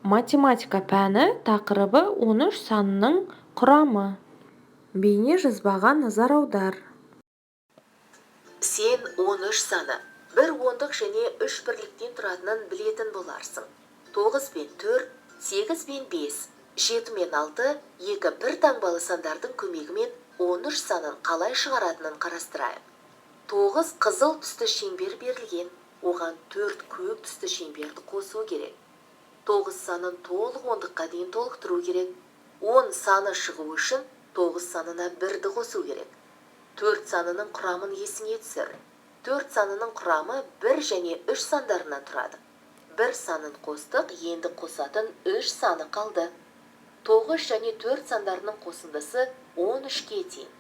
Математика пәні тақырыбы 13 санының құрамы. Бейне жазбаға назар аудар. Сен 13 саны, бір ондық және 3 бірліктен тұратынын білетін боларсың. 9 пен 4, 8 пен 5, 7 мен 6, 2 бір таңбалы сандардың көмегімен 13 санын қалай шығаратынын қарастырайық. 9 қызыл түсті шеңбер берілген, оған 4 көк түсті шеңберді қосу керек. 9 санын толық ондыққа дейін толықтыру керек. 10 саны шығу үшін 9 санына 1-ді қосу керек. 4 санының құрамын есіңе түсір. 4 санының құрамы 1 және 3 сандарынан тұрады. 1 санын қостық, енді қосатын 3 саны қалды. 9 және 4 сандарының қосындысы 13-ке тең.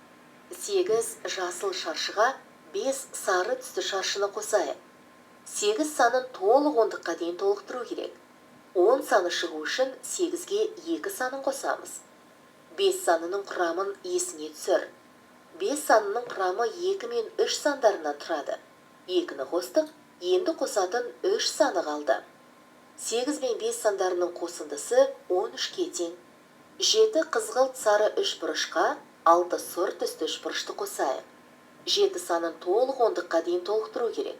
8 жасыл шаршыға 5 сары түсті шаршыны қосайық. 8 санын толық ондыққа дейін толықтыру керек. 10 саны шығу үшін 8-ге 2 санын қосамыз. 5 санының құрамын есіңе түсір. 5 санының құрамы 2 мен 3 сандарынан тұрады. 2-ні қостық, енді қосатын 3 саны қалды. 8 мен 5 сандарының қосындысы 13-ке тең. 7 қызғылт сары үшбұрышқа 6 сұр түсті үшбұрышты қосайық. 7 санын толық ондыққа дейін толықтыру керек.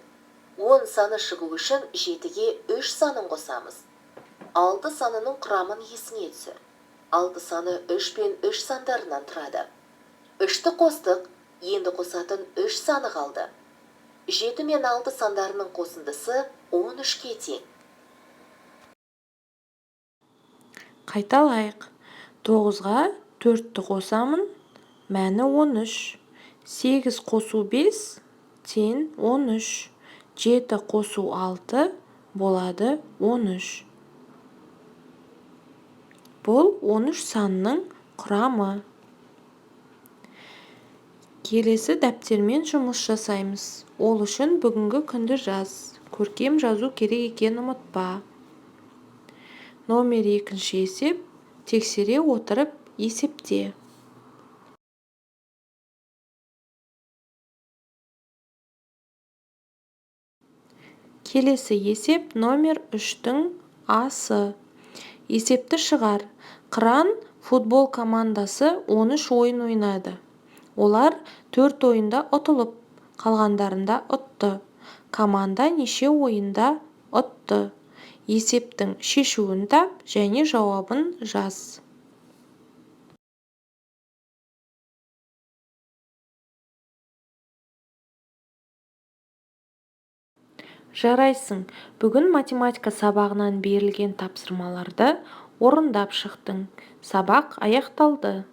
10 саны шығу үшін 7-ге 3 санын қосамыз. 6 санының құрамын есіңе түсір. 6 саны 3 пен 3 сандарынан тұрады. 3-ті қостық, енді қосатын 3 саны қалды. 7 мен 6 сандарының қосындысы 13-ке тең. Қайталайық. 9-ға 4-ті қосамын, мәні 13. 8 қосу 5, тең 13. 7 қосу 6, болады 13. Бұл 13 санының құрамы. Келесі дәптермен жұмыс жасаймыз. Ол үшін бүгінгі күнді жаз. Көркем жазу керек екенін ұмытпа. Номер 2-ші есеп. Тексере отырып есепте. Келесі есеп номер 3-тің асы. Есепті шығар. Қыран футбол командасы 13 ойын ойнады. Олар 4 ойында ұтылып, қалғандарында ұтты. Команда неше ойында ұтты? Есептің шешуін тап және жауабын жаз. Жарайсың. Бүгін математика сабағынан берілген тапсырмаларды орындап шықтың. Сабақ аяқталды.